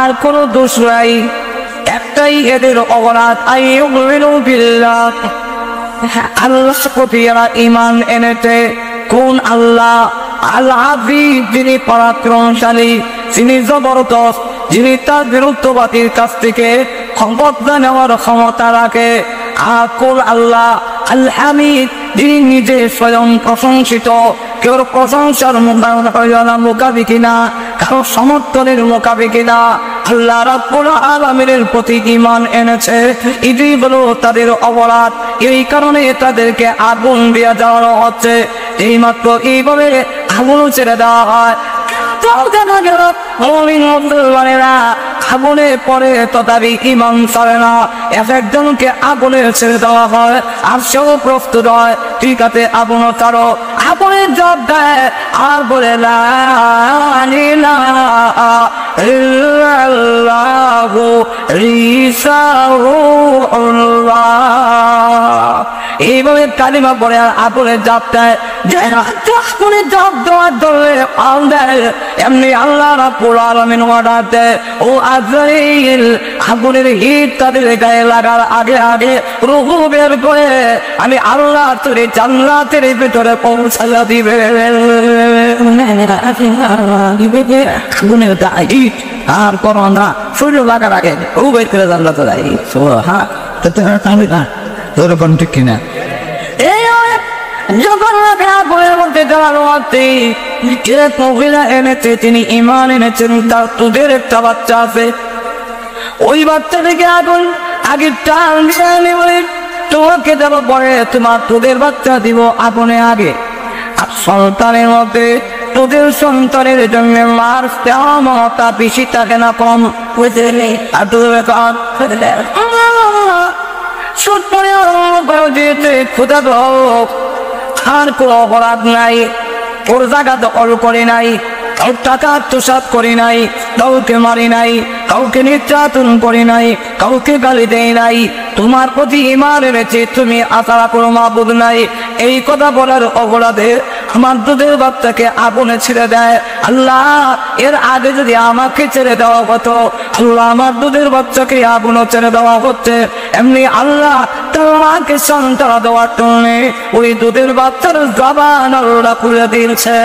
আর কোনো দোষ নাই, একটাই এদের অপরাধ, আইয়ুমিনু বিল্লাহ, আল্লাহর প্রতি এরা ঈমান এনেছে। কোন আল্লাহ? আল আযীজ, যিনি পরাক্রমশালী, যিনি জবরদস্ত, যিনি তার বিরুদ্ধবাদীর কাছ থেকে ক্ষমতা নেওয়ার ক্ষমতা রাখে। আর কোন আল্লাহ? আল হামিদ, যিনি নিজে স্বয়ং প্রশংসিত, কেউ প্রশংসার মোকাবিকি না, কারো সমর্থনের মোকাবিকি না। আল্লাহ রাব্বুল আলামিনের প্রতি ঈমান এনেছে, এটাই হলো তাদের অপরাধ। এই কারণে তাদেরকে আগুন দিয়ে দেওয়া হচ্ছে। এইমাত্র এইভাবে আগুন ছেড়ে দেওয়া হয়। আগুনে পরে তথাপি ঈমান ছাড়ে না, একজনকে আগুনে ছেড়ে দেওয়া হয় আর সেও প্রস্তুত হয়, ঠিক আছে আগুন ছাড়ো। আগুনে জব দেয় আর বলে লা ইলাহা ইল্লাল্লাহু ঈসা রূহুল্লাহ। এইভাবে কালিমা পড়ে আর আগুনে জাপ দেয়। আগুনে জাপ দেওয়ার ধরে পাল দেয়, এমনি আল্লাহ রাব্বুল আলামিন অর্ডার দেয়, ও আজরাইল, আগুনের হিট তাদের গায়ে লাগার আগে আগে রূহ বের করে আমি আল্লাহ তোরে জান্নাতের ভিতরে পৌঁছাইয়া দিবে। আগুনের দায় আর করো না, সূর্য লাগার আগে ও বের করে জান্নাতে যায়। হ্যাঁ, তোর ঠিক কিনা? যখন মহিলা এনেছে, তিনি ঈমান এনেছেন, তার তোদের একটা বাচ্চা আছে, ওই বাচ্চা থেকে আগুন আগে টান দিয়ে তোমাকে দেবো, পরে তোমার তোদের বাচ্চা দিব আগুনে আগে। আর সন্তানের মধ্যে তোদের সন্তানের জন্য মার মমতা বেশি থাকে না কম? আর তোদের ক্ষুদা হোক, আর কোনো অপরাধ নাই, ওর জায়গা দখল করে নাই, কাউ টাকা আত্মসাৎ করে নাই, কাউকে মারি নাই, কাউকে নির্যাতন করে নাই, কাউকে গালি দেয় নাই, তোমার প্রতি ঈমান এনেছে, তুমি আশা করো মাবুদ নাই। এই কথা বলার অপরাধে আমার দুধের বাচ্চাকে আগুনে ছেড়ে দেয়। আল্লাহ, এর আগে যদি আমাকে ছেড়ে দেওয়া হতো, আল্লাহ আমার দুধের বাচ্চাকে আগুনে ছেড়ে দেওয়া হচ্ছে, এমনি আল্লাহ তোমাকে সন্তান দেওয়ার জন্য ওই দুধের বাচ্চার জবান আল্লাহ খুলে দিয়েছে।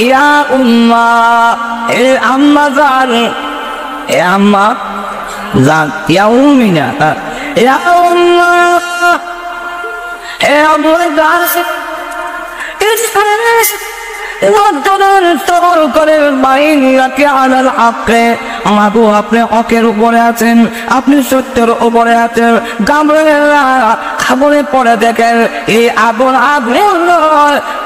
ইয়া উম্মা, এ আম্মা জান, এ আম্মা জান, ইয়া উম্মিনা, ইয়া উম্মা, এ আম্মা জান, আপনি হকের উপরে আছেন, আপনি সত্যের উপরে আছেন। আগুনে পড়ে দেখেন এই আগুন আগুন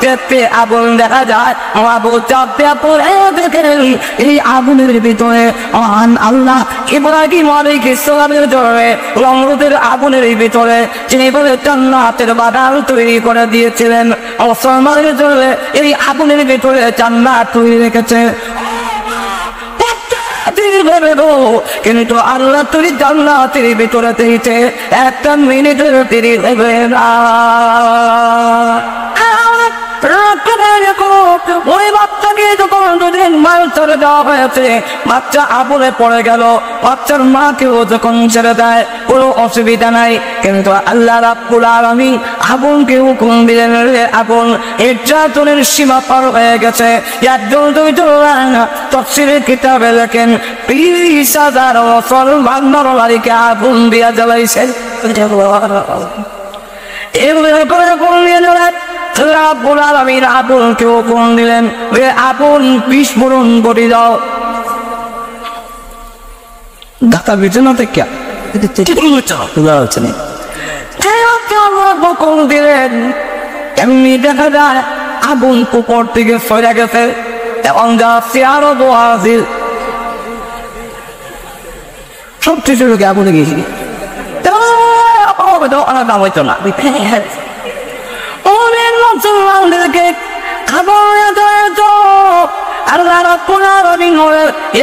পেটে আগুন দেখা যায়, আগুন চাপতে পড়ে দেখেন এই আগুনের ভিতরে মহান আল্লাহ ইব্রাহিম আলাইহিস সালামের জন্য নমরুদের আগুনের ভিতরে যিনি বলে জান্নাতের বাগান তৈরি করে দিয়েছিলেন, মুসলমানের জন্য এই আগুনের ভিতরে জান্নাত তৈরি রেখেছে। কিন্তু আল্লাহ তুমি জান্নাতের ভিতরে দিয়েছে, একটা মিনিটের দেরি হবে না। ওই বাচ্চাকে যখন দুদিন মাল ছেড়ে দেওয়া হয়েছে, বাচ্চা আগুনে পড়ে গেল, বাচ্চার মাকেও যখন ছেড়ে দেয় কোনো অসুবিধা নাই, কিন্তু আল্লাহ রাব্বুল আলামিন আগুনকে হুকুম দিলেন, আগুন নির্যাতনের সীমা পার হয়ে গেছে। একজন তাফসীরের কিতাবে লেখেন 20,000 মুসলমান নরনারীকে আগুন দিয়া জ্বালাইছেন। এগুলো করে বললেন রাব্বুল আলামিন আগুনকে হুকুম দিলেন, আগুন বিস্ফোরণ করে দাও। ঢাকা বিছানা থেকে দিলেন, এমনি দেখা যায় আগুন উপর থেকে সরে গেছে এবং যাচ্ছে আরো হাজির সব কিছুকে আগুনে গেছি দাম হইতো না। অনেক মুসলমানদেরকে আল্লাহ রাব্বুল আলামিন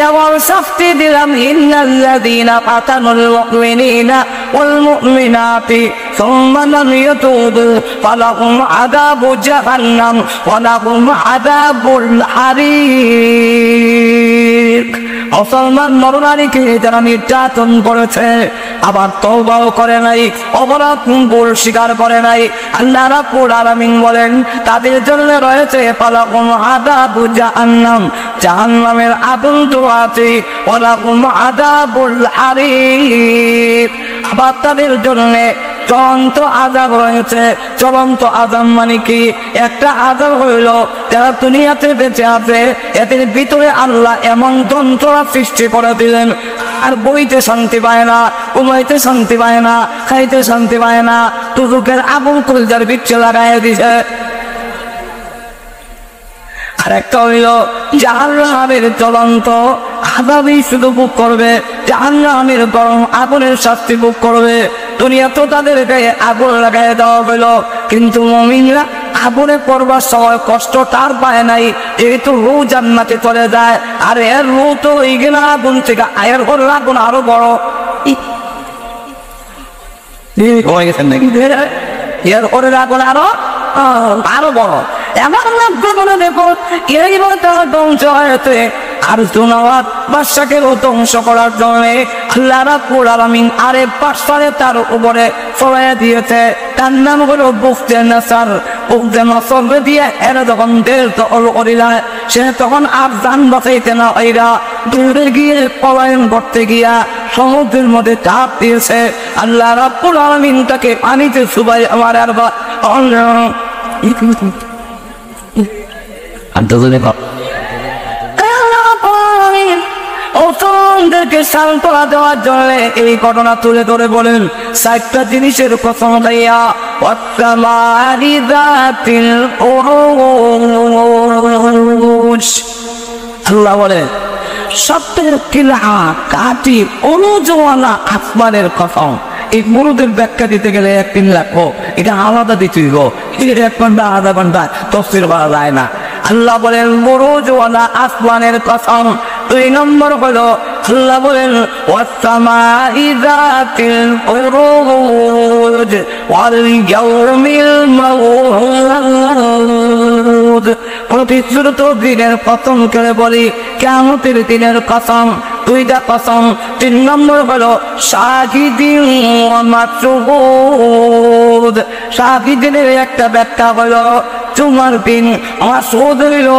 এমন শাস্তি দিলাম, ইন্নাল্লাযীনা ফাতানুল মুমিনিনা ওয়াল মুমিনাতি ثم لم يتوبوا فلهم عذاب جهنم ولهم عذاب الحريق মুসলমান নরনারীকে যারা নির্যাতন করেছে আবার তওবাও করে নাই, অপরাধ ভুল স্বীকার করে নাই, আল্লাহ রাব্বুল আলামিন বলেন তাদের জন্য রয়েছে ফালাকুম আযাবু জাহান্নাম, জাহান্নামের আগুন তো আছে, ওয়ালাকুম আযাবুল হারিক, আবার তাদের জন্য চলন্ত আযাব রয়েছে। চলন্ত আযাব মানে কি? একটা আযাব হইল যারা দুনিয়াতে বেঁচে আছে এদের ভিতরে আল্লাহ এমন যন্ত্রণা সৃষ্টি করে দিলেন, আর বইতে শান্তি পায় না, ঘুমাইতে শান্তি পায় না, খাইতে শান্তি পায় না, দুজকের আগুন কলজার বিচ্ছে লাগাইয়া দিছে। আর একটা হইল জাহান্নামের জ্বলন্ত আযাবই শুধু ভোগ করবে, জাহান্নামের গরম আগুনের শাস্তি ভোগ করবে। দুনিয়া তো তাদের গায়ে আগুন লাগাই দেওয়া হইল, কিন্তু মুমিনরা আগুনে পড়বার সময় কষ্ট তার পায় নাই, যেহেতু রু জান্নাতে চলে যায়, আর এর রু তো এইগুলা আগুন থেকে আয়ের ঘর আগুন আরো বড়। এর ঘরের আগুন আরো বড়। এমন দেখো এইবার তারা ধ্বংস হয়েছে। আর দুনাওয়াত বাদশাকেও ধ্বংস করার জন্য আল্লাহ রাব্বুল আলামিন আরে পাঁচটারে তার উপরে ছড়াইয়া দিয়েছে, তার নাম হলো বুখতে নাসার। বুখতে নাসার দিয়ে এরা যখন দেশ দখল করিলা সে তখন আর জান বাঁচাইতে না এরা দূরে গিয়ে পলায়ন করতে গিয়া সমুদ্রের মধ্যে চাপ দিয়েছে। আল্লাহ রাব্বুল আলামিন তাকে পানিতে চুবাই আমার আর ওদেরকে সান্ত্বনা দেওয়ার জন্য এই ঘটনা তুলে ধরে বলেন 4টা জিনিসের কসম খাইয়া আল্লাহ বলে সত্যের কিলা কাটি অনুজওয়ালা আসমানের কসম। এই মুরুদের ব্যাখ্যা দিতে গেলে 1-3 লাখ এটা আলাদা দিতে হইব, 1 ঘন্টা আধা ঘন্টা তফসির করা যায় না। আল্লাহ বলেন মুরুজওয়ালা আসমানের কসম। 2 নম্বর হলো আল্লাহ বলেন ওয়াসসামাই যাতিল বুরুজ ওয়াল ইয়াউমিল মাউউদ। প্রতিশ্রুত দিনের কসম করে বলি, কিয়ামতের দিনের কসম। 2টা কসম। 3 নম্বর হলো শাহিদিন ওয়া মাশহুদ। শাহিদিনের একটা ব্যাখ্যা হলো জুমার দিন, মাসউদ হইল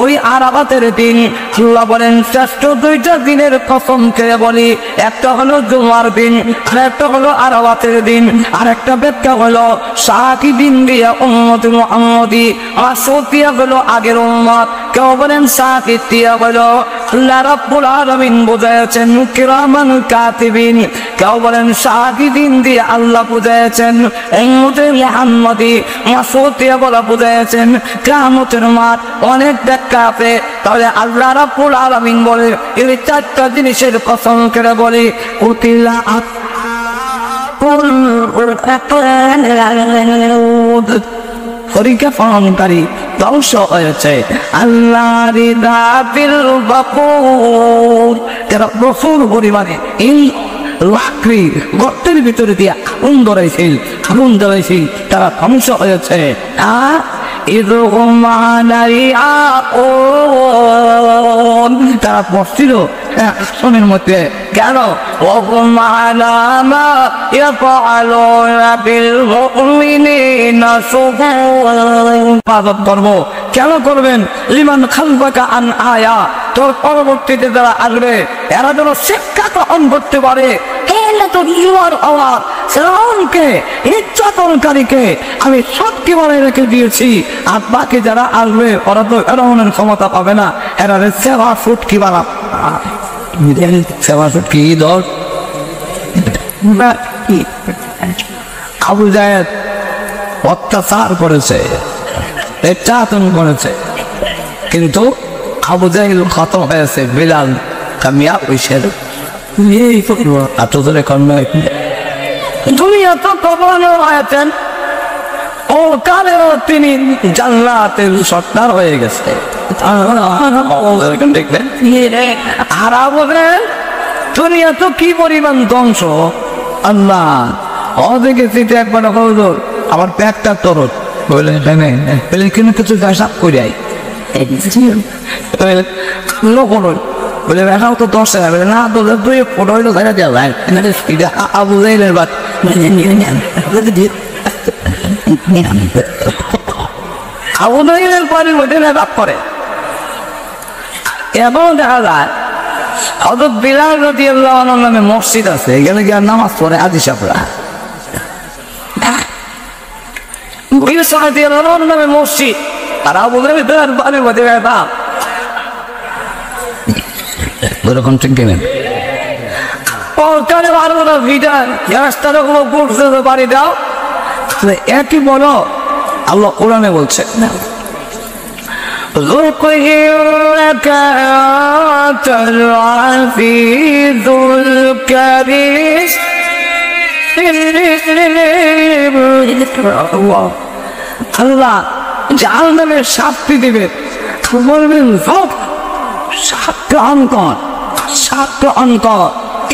ওই আরাফাতের দিন। আল্লাহ বলেন শ্রেষ্ঠ 2টা দিনের কসম করে বলি, একটা হলো জুমার দিন আর একটা হলো আরাফাতের দিন। আর একটা ব্যাখ্যা হলো শাহিদিন দিয়া উম্মতে মুহাম্মদি, মাসউদ দিয়া হলো আগের উম্মত। কেউ বলেন শাহিদ দিয়া হলো আল্লাহ রাব্বুল আলামিন বুঝাইছেন কিরামান কাতিবিন, কেউ বলেন শাহিদিন দিয়ে আল্লাহ বুঝাইছেন উম্মতে মুহাম্মদি, মাসউদ দিয়া বলা বুঝাইছেন কিয়ামতের মাঠ। অনেক ব্যাখ্যা আছে। তাহলে আল্লাহ রাব্বুল আলামিন বলে এই 4টা জিনিসের কসম করে বলে কুতিলা পরীক্ষা পালনকারী ধ্বংস হয়েছে। আল্লাহর দাবিল গফুর, যারা প্রচুর পরিমাণে এই লাকড়ি গর্তের ভিতরে দিয়ে আগুন ধরাইছিল তারা ধ্বংস হয়েছে। তারা বসছিল আসনের মধ্যে কেন কেন করবেন? লিমান খালফাকা আন আয়া, তোর পরবর্তীতে যারা আসবে এরা যেন শিক্ষা গ্রহণ করতে পারে। আমি সত্যি বলে রেখে দিয়েছি, আর বাকি যারা আসবে ওরা তো এরকমের ক্ষমতা পাবে না। এরা সেবা ফুট কি বানা সেবা ফুট কি দল আবু জায়েদ অত্যাচার করেছে, নির্যাতন করেছে, কিন্তু আবু জাহেল খতম হয়েছে। বিলাল কামিয়া হয়েছে। দুনিয়া তো কখনো হয়েছেন ও কালেও তিনি জান্নাতের সর্দার হয়ে গেছে। আর বলেন দুনিয়া তো কি পরিমাণ ধ্বংস। আল্লাহ ওদিকে চিঠি একবার হুজুর আমার পেটটা তরল বললেন বলে কিন্তু কিছু হিসাব করে আই বলে এখানে তো 10 বলে না তো তুই ফটো হইলো দেখা যাবে আবু জাইলের বাদ আবু জাইলের পরে ওইটা লাভ করে এমন দেখা যায় হযরত বিলাল রাদিয়াল্লাহু আনহু নামে মসজিদ আছে এখানে গিয়ে নামাজ পড়ে হাজি সাহেবরা বিলাল রাদিয়াল্লাহু আনহু নামে মসজিদ আর আবু জাইলের বাড়ির মধ্যে বাপ এরকম ঠিক কেনেন ওখানে আরো ভিটা রাস্তার কোনো করছে বাড়ি দাও একই বলো আল্লাহ কোরআনে বলছে لك أنت العزيز الكريم আল্লাহ জাহান্নামের শাস্তি দিবে বলবেন সাতটা অঙ্কন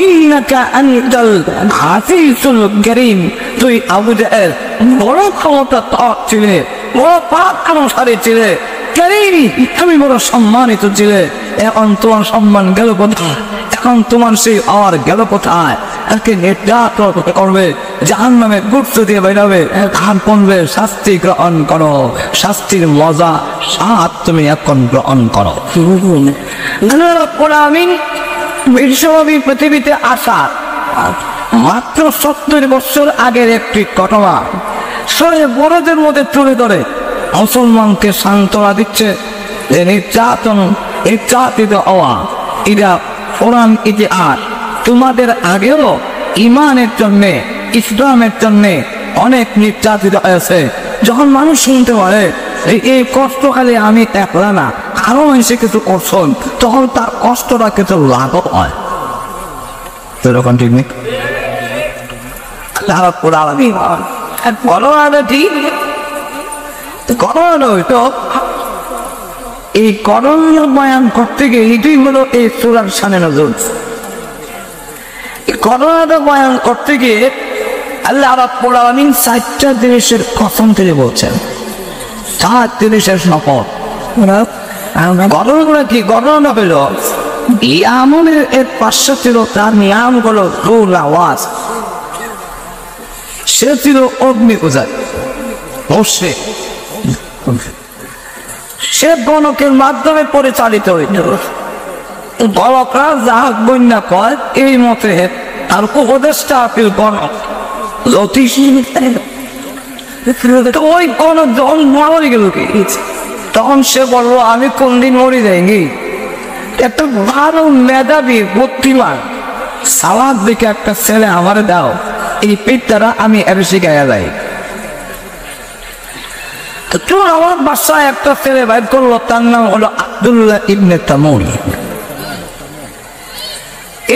ইন্নাকা আনতাল আজিজুল কারীম তুই আবু জাহেল বড় ক্ষমতা তার ছিলে বড় পরাক্রমশালী ছিলে তুমি বড় সম্মানিত ছিলে এখন তোমার সম্মান গেল কোথায় এখন তোমার সেই আর গেল কোথায় একে নির্যাতন করবে জাহান্নামে গুপ্ত দিয়ে বেরোবে আর বলবে শাস্তি গ্রহণ করো শাস্তির মজা স্বাদ তুমি এখন গ্রহণ করো আমিন বিশ্বব্যাপী পৃথিবীতে আসা মাত্র 70 বছর আগের একটি ঘটনা সে বড়দের মধ্যে তুলে ধরে মুসলমানকে সান্ত্বনা দিচ্ছে যে নির্যাতিত হওয়া এটা কোরআন ইতিহাস তোমাদের আগেও ইমানের জন্য ইসলামের জন্য অনেক নির্যাতিত হয়েছে যখন মানুষ শুনতে পারে এই কষ্টকালে আমি একলা না আরো মানুষে কিছু করছেন তখন তার কষ্টটা কিছু লাভ হয় এরকম ঠিক নেই এই করণীয় বয়ান করতে গিয়ে এটাই হলো এই সূরার শানে নজুল করোনাটা বয়ান করতে গিয়ে আল্লাহ রাব্বুল আলামিন 4টা জিনিসের কসম করে বলছেন 4 জিনিসের শপথ ঘটনাগুলো কি ঘটনা পেল ইয়ামনের এর পাশে ছিল তার নিয়াম হলো রুল আওয়াজ সে ছিল অগ্নি পূজায় বসে সে গণকের মাধ্যমে পরিচালিত হইত গণকরা যাহা বন্যা কয় এই মতে আর উপদেশটা আপিল গণক ওই গণক যখন মরে গেল কি তখন সে বললো আমি কোনদিন মরে যাইনি একটা ভালো মেধাবী বুদ্ধিমান সালাদ দিকে একটা ছেলে আমারে দাও এই পেটটা আমি এর শিখাইয়া যাই তো আমার বাসায় একটা ছেলে বাইর করলো তার নাম হলো আব্দুল্লাহ ইবনে তামুর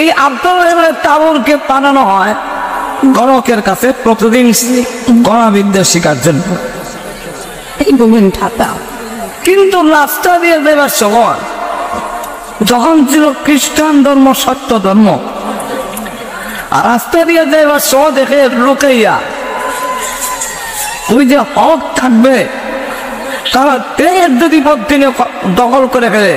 এই আব্দুল্লাহ ইবনে তামুরকে বানানো হয় গণকের কাছে প্রতিদিন গণবিদ্যা শেখার জন্য কিন্তু রাস্তা দিয়ে দেবার সময় যখন ছিল খ্রিস্টান ধর্ম সত্য ধর্ম আর রাস্তা দিয়ে দেবার সময় দেখে লুকাইয়া ওই যে হক থাকবে তারা দেড় যদি দিনে দখল করে ফেলে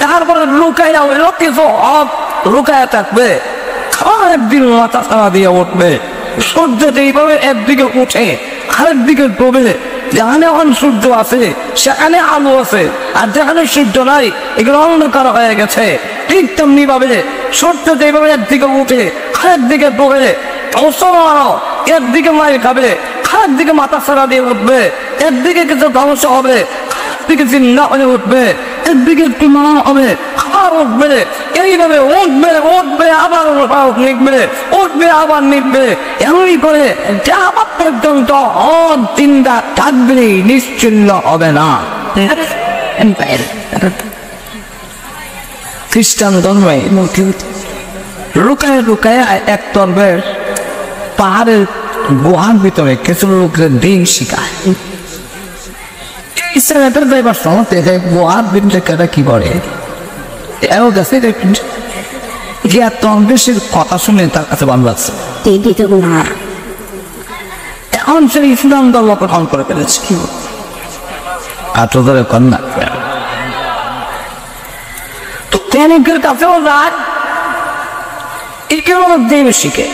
তারপরে লুকাইয়া ওই কিছু হক লুকাইয়া থাকবে একদিন মাথা ছাড়া দিয়ে উঠবে সূর্য যেইভাবে একদিকে উঠে আরেকদিকে ডুবে যেখানে এখন সূর্য আছে সেখানে আলো আছে আর যেখানে সূর্য নাই এগুলো অন্ধকার হয়ে গেছে ঠিক তেমনি ভাবে সূর্য যেভাবে একদিকে উঠে আরেকদিকে ডুবে মুসলমানও একদিকে মায়ের খাবে আরেকদিকে মাথা ছাড়া দিয়ে উঠবে একদিকে কিছু ধ্বংস হবে একদিকে চিন্তা হয়ে উঠবে একদিকে একটু মানা হবে আবার উঠবে এইভাবে উঠবে আবার নিকবে উঠবে আবার নিকবে এমনই করে আবার পর্যন্ত চিন্তা থাকবে নিশ্চিন্ন হবে না খ্রিস্টান ধর্মে লুকায় লুকায় এক তরবের পাহাড়ের গুহার ভিতরে কিছু লোকের দিন শিখায় গুহার ভিতরে কি করে কথা শুনে তার কাছে ভালো লাগছে এখন সে ইসলাম ধর্ম গ্রহণ করে ফেলেছে। আপনাদের কন্যা তো প্রেমিকের কাছেও যায়, এখানে দিন শিখে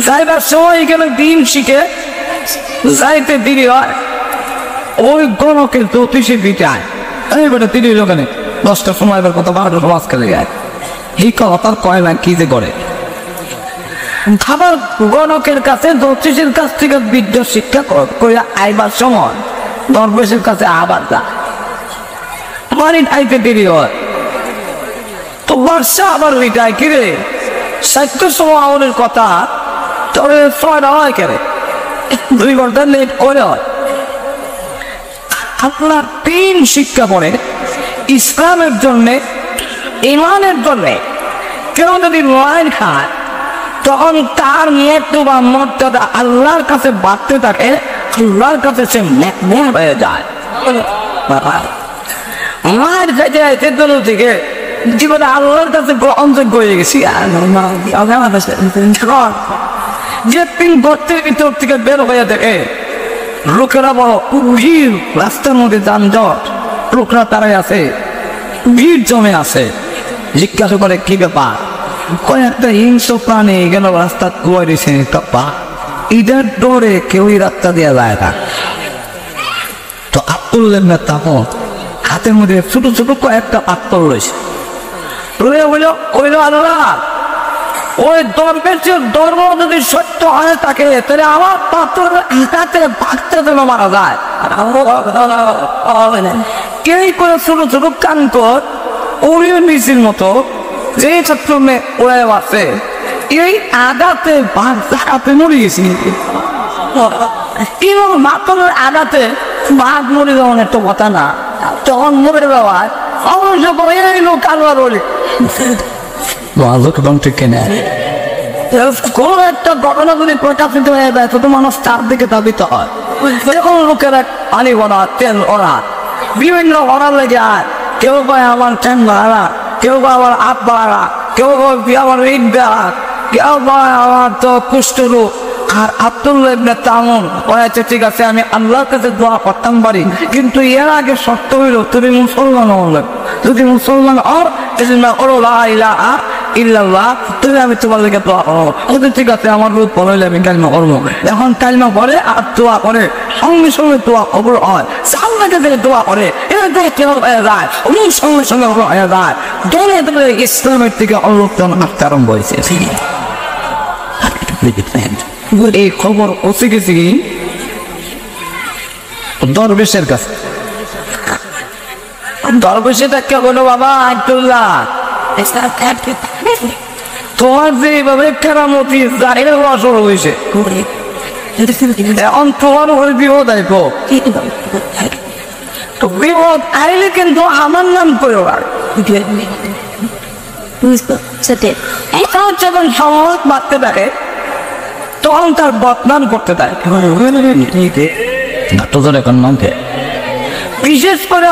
যাইবার সময়, এখানে দিন শিখে যাইতে দেরি হয়, ওই গণকের জ্যোতিষে দিটায় বেটা তিনি ওখানে 10টার সময় এবার কত 12টার সমাজ খেলে যায়, এই কথা কয় না কি যে করে। আবার গণকের কাছে জ্যোতিষের কাছ থেকে বিদ্যা শিক্ষা করে আইবার সময় দরবেশের কাছে আবার যা বাড়ি আইতে দেরি হয়, তো বর্ষা আবার ওইটাই কিরে 7টার সময় আমাদের কথা, তবে 6টা হয় কেড়ে 2 ঘন্টা লেট করে হয়। আপনার 3 শিক্ষা পড়ে ইসলামের জন্যে, ইমানের জন্যে কেউ যদি লড়াই খায়, তখন তার মৃত্যু বা মর্যাদা আল্লাহর কাছে বাড়তে থাকে, আল্লাহর কাছে সে নেক হয়ে যায়। মায়ের কাছে চেতন থেকে জীবনে আল্লাহর কাছে গ্রহণযোগ্য হয়ে গেছি, যে 3 গর্তের ভিতর থেকে বের হয়ে থাকে, লোকেরা বড় ভিড়, রাস্তার মধ্যে যানজট, লোকরা তারাই আছে, ভিড় জমে আছে, জিজ্ঞাসা করে কি ব্যাপার, কয়েকটা হিংস্র প্রাণী গেল রাস্তা কুয়াই দিয়েছে, ঈদের ডোরে কেউই রাস্তা দিয়ে যায় না। তো আব্দুল্লাহ তখন হাতের মধ্যে ছোট ছোট কয়েকটা পাথর রয়েছে, ওই দরবেশের ধর্ম যদি সত্য হয়ে থাকে, তাহলে আমার পাথর হাতে ভাগতে যেন মারা যায়। কে করে ছোট ছোট কানকর ওরিও নিচের মতো যে ছাত্র মেয়ে ওরাই আছে, এই আঘাতে হাতে মরে গেছি। এবং মাথরের আঘাতে বাঘ মরে যাওয়ার একটা কথা না, তখন মরে যাওয়ায় অবশ্য লোক কারবার বলে কোন একটা ঘটনা যদি প্রকাশিত হয়ে যায়, ছোট মানুষ তার দিকে দাবিত হয়। যখন লোকেরা পানি ভরা, তেল ভরা, বিভিন্ন ভরা লেগে আয়, কেউ কয় আমার ট্রেন ভাড়া, কেউ কয় আমার হাত ভাড়া, কেউ কয় আমার ইট ভাড়া, কেউ কয় আমার তো কুষ্ঠ রোগ। আর আব্দুল্লাহ ইবনে তামুন বলেছে, ঠিক আছে আমি আল্লাহর কাছে দোয়া করতাম পারি, কিন্তু এর আগে শর্ত হইল তুমি মুসলমান হলে, যদি মুসলমান হও ইল্লাল্লাহ তুমি আমি তোমার দিকে দোয়া করবো। ঠিক আছে আমার রূপ বলে আমি কালিমা করবো। এখন কালিমা করে আর দোয়া করে, সঙ্গে সঙ্গে দোয়া খবর হয়, সাল্লাহকে থেকে দোয়া করে, এর থেকে কেউ হয়ে যায়, সঙ্গে সঙ্গে হয়ে যায়। দলে দলে ইসলামের থেকে অলোকন আসতে আরম্ভ হয়েছে। এই খবর পৌঁছে গেছি দরবেশের কাছে। দরবেশে দেখা বলো, বাবা আব্দুল্লাহ তোমার যে এইভাবে কেরামতি জাহির হওয়া শুরু হয়েছে, এখন তোমার ওই বিপদ আইবো, তো বিপদ আইলে কিন্তু আমার নাম করো আর যখন সমাজ বাড়তে থাকে, তখন তার বদনাম করতে থাকে। বিশেষ করে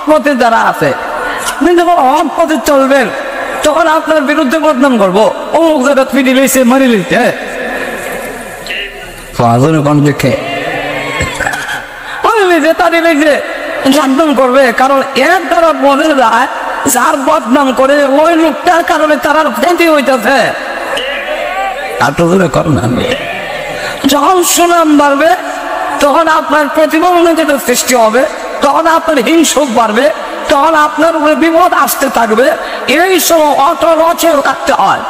পথে যারা আছে, আপনি যখন হক পথে চলবেন, তখন আপনার বিরুদ্ধে বদনাম করবো, ও জায়গা ফিরে লইছে মারি লইছে, বদনাম করবে। কারণ এর দ্বারা বোঝা যায় যার বদনাম করে ওই লোকটার কারণে তারা ক্ষতি হইতেছে। যখন সুনাম বাড়বে, তখন আপনার প্রতিবন্ধকতা সৃষ্টি হবে, তখন আপনার হিংসুক বাড়বে, তখন আপনার উপরে বিপদ আসতে থাকবে। এই সময় অটল অচল কাটতে হয়।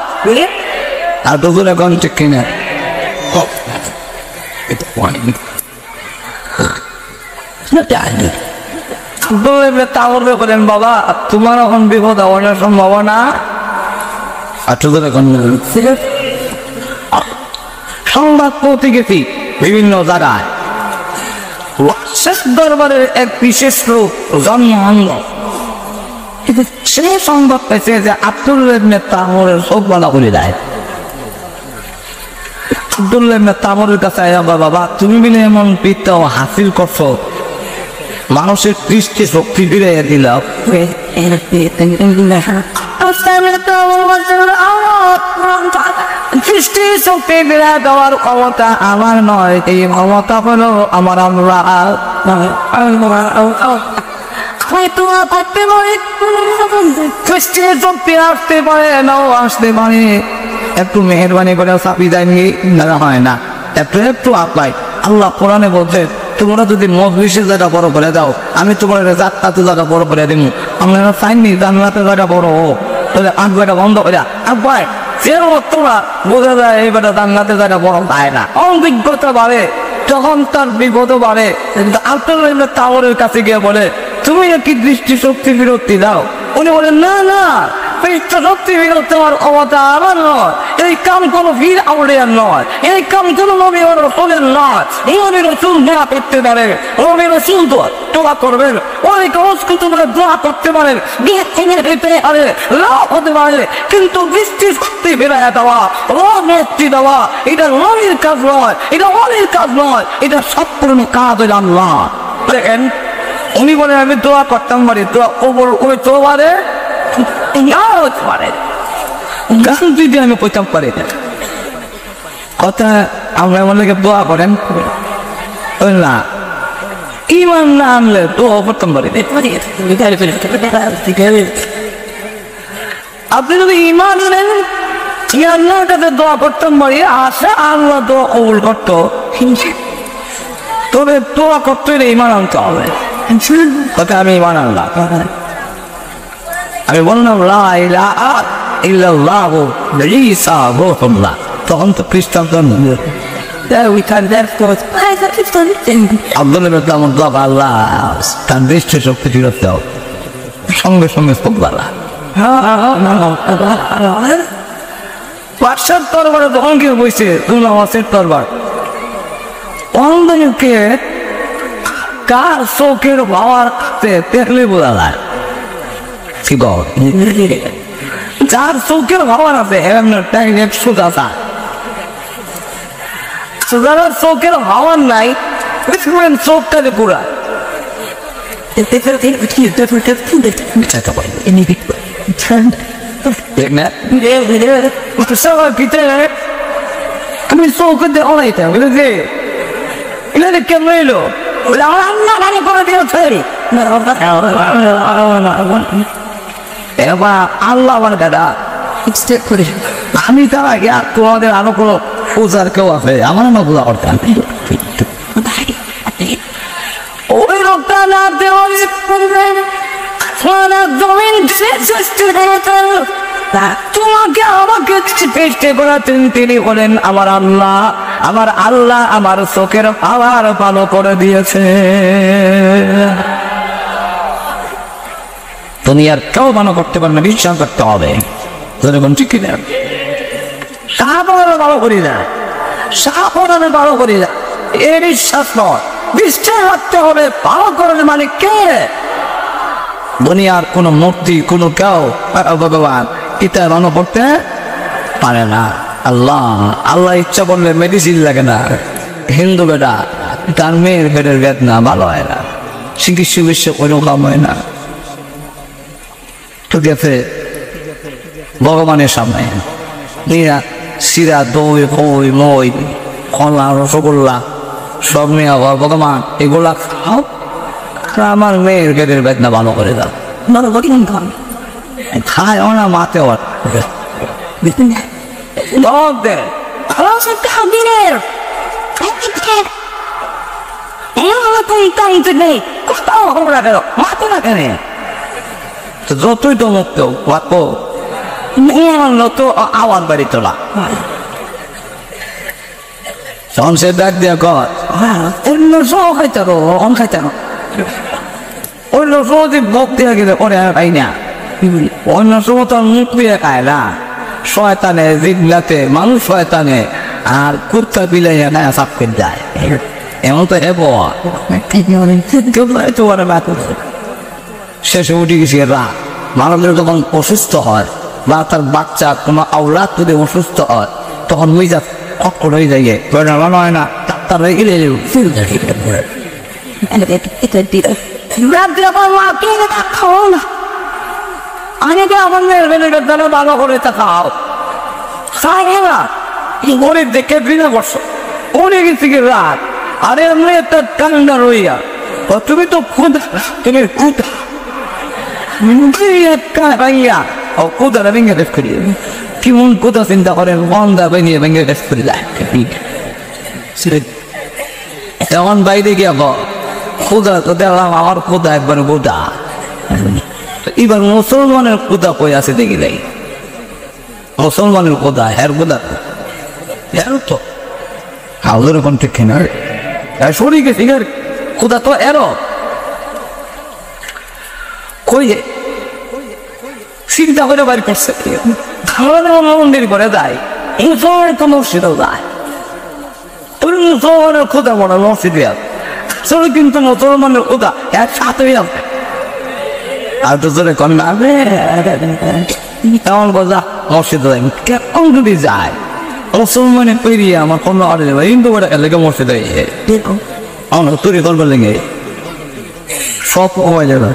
আর দুপুরে গন্থে কিনে বলেন, বাবা তোমার এখন বিপদ হওয়ার সম্ভাবনা। সংবাদ পৌঁছে গেছি বিভিন্ন জায়গায়, শেষ দরবারের এক বিশেষ লোক জন্মহন্দ, কিন্তু সে সংবাদ পেয়েছে যে আব্দুল্লাহ ইবনে তামুরের চোখ বলা করে দেয়। আব্দুল্লাহ ইবনে তামুরের কাছে, বাবা তুমি মিলে এমন বিদ্যা হাসিল করছো, মানুষের দৃষ্টি শক্তি ফিরে দিল। দৃষ্টি শক্তি ফিরে দেওয়ার ক্ষমতা আমার নয়, এই ক্ষমতা হলো আমার আল্লাহ। দৃষ্টি শক্তি আসতে পারে, নাও আসতে পারে। একটু মেহরবানি করে চাপি দেয়নি হয় না, একটু একটু আপনাই। আল্লাহ কোরআনে বলছে, তোমরা যদি মজলিসের জায়গা বড় করে দাও, আমি তোমার জাতটাতে জায়গা বড় করে দিব। আমরা চাইনি জান্নাতের জায়গা বড় হোক, তাহলে আঁকবাটা বন্ধ করে আব্বাই তোমরা বোঝা যায় এই বেটা জান্নাতের জায়গা বড় পায় না। অভিজ্ঞতা বাড়ে, তখন তার বিপদ বাড়ে। আপনার টাওয়ারের কাছে গিয়ে বলে, তুমি কি দৃষ্টি শক্তি বিরক্তি দাও? উনি বলেন, না না, শক্তি বিরক্তি আমার ক্ষমতা আমার নয়, এই কাম কোনো ভিড় আউলিয়ার নয়, এই কাম কোনো নবী রসুলের নয়। নবী রসুল দোয়া করতে পারে, নবী রসুল দোয়া করবেন, অনেক অস্কৃত দোয়া করতে পারেন, বিয়ে থেকে পেতে পারে, লাভ হতে পারে, কিন্তু দৃষ্টি শক্তি ফিরে দেওয়া, মুক্তি দেওয়া, এটা নবীর কাজ নয়, এটা অলির কাজ নয়, এটা সম্পূর্ণ কাজ হইল আল্লাহ। দেখেন, উনি বলে আমি দোয়া করতাম পারি, দোয়া ওপর ওই তো পারে হতে পারে, গান যদি আমি কইতাম পারি না কথা। আমরা এমন লাগে দোয়া করেন না, ইমান না আনলে দোয়া করতাম পারি। আপনি যদি ইমান নেন, আল্লাহর কাছে দোয়া করতাম পারি, আশা আল্লাহ দোয়া কবুল করতো, তবে দোয়া করতে ইমান আনতে হবে। কথা আমি ইমান আনলাম, আমি বললাম লা ইলাহা ইল্লাল্লাহ ঈসা রাসূলুল্লাহ, তখন তো খ্রিস্টান ধর্ম। আল্লাহ তার দৃষ্টি শক্তি ফিরত দাও, সঙ্গে সঙ্গে বাদশার তরবারে তখন কেউ বসে দুলামাসের তরবার, অন্ধকে কার চোখের ভাবার দেখলে বোঝা যায়। যার চোখের ভাবার আছে যারা চোখের ভাবার নাই, চোখটাকে পুরা আমি চৌকে দেখাইতাম বুঝেছি, এটা কেমন এলো আল্লাহ আমার দাদা। আমি তার আগে তোমাদের আরো কোনো পূজার কেউ আছে, আমার না পূজা করতাম ওই লোকটা না তোমাকে আমাকে চেষ্টা করাতেন, তিনি বলেন আমার আল্লাহ, আমার আল্লাহ আমার চোখের পাওয়ার ভালো করে দিয়েছে। দুনিয়ার কেউ ভালো করতে পারে না, বিশ্বাস করতে হবে। ঠিক কিনা? সাহাবারা ভালো করি না, সাহাবারা ভালো করি না, এ বিশ্বাস নয়, বিশ্বাস রাখতে হবে। ভালো করার মানে কে? দুনিয়ার কোন মূর্তি, কোন কেউ ভগবান এটা ভালো করতে পারে না। আল্লাহ আল্লাহ ইচ্ছা করলে মেডিসিন লাগে না। হিন্দু বেটা তার মেয়ের পেটের বেদনা ভালো হয় না, চিকিৎসা বিশ্ব কোনো কাম হয় না। ঠিক আছে, ভগবানের সামনে শিরা দই খই মই কলা রসগোল্লা সব নিয়ে ভগবান এগুলা খাও, আমার মেয়ের পেটের বেদনা ভালো করে দাও। খায় ওনা মাতে যতই তো মুক্ত তো আওয়াজ বাড়ি তোলা সংসের ডাক দিয়া কর অন্য সব খাইতারো অন খাইতারো অন্য সহজে ভোগ দেওয়া গেলে পরে খাই না। অন্য সময় তো মুখ দিয়ে খায় না, শয়তানে জিগলাতে মানুষ শয়তানে আর কুত্তা বিলাইয়া না সাপ করে যায়। এমন তো হেব শেষে উঠে গেছি রাত। মানুষের যখন অসুস্থ হয় বা তার বাচ্চা কোনো আওলাদ যদি অসুস্থ হয়, তখন ওই যা কটকট হয়ে যায়, হয় না ডাক্তার রাত্রে আমার মা কে খাও না আগে আমার মেয়ের জন্য ভালো করে খাও খায় না গরিব দেখে বিনা বর্ষ অনেক থেকে রাত আরে আমি একটা ঠান্ডা রইয়া তুমি তো খুদা তুমি খুদা একটা ভাইয়া ও খুদারা ভেঙে রেফ করি কেমন কোথা চিন্তা করেন মন্দা ভেঙে ভেঙে রেফ করি এমন বাইরে গিয়ে খুদা তো দেখলাম আমার খুদা একবার গোদা এবার মুসলমানের খুদা কই আছে দেখি যাই মুসলমানের খুদা হ্যার খুদা হ্যার তো হাউদের এখন ঠিক কিনা সরি গেছি খুদা তো এরো কই চিন্তা করে বাড়ি করছে মন্দির করে যায় তো মসজিদেও যায় মুসলমানের খুদা বড় মসজিদে আসলে কিন্তু মুসলমানের খুদা একসাথেই আছে আর তো জোরে কম না এমন বোঝা মসজিদে যায় কেমন যদি যায় মুসলমানে পেরিয়ে আমার কোনো অর্ডার নেই হিন্দু করে লেগে মসজিদে আমার তৈরি করবার লেগে সব হয়ে যাবে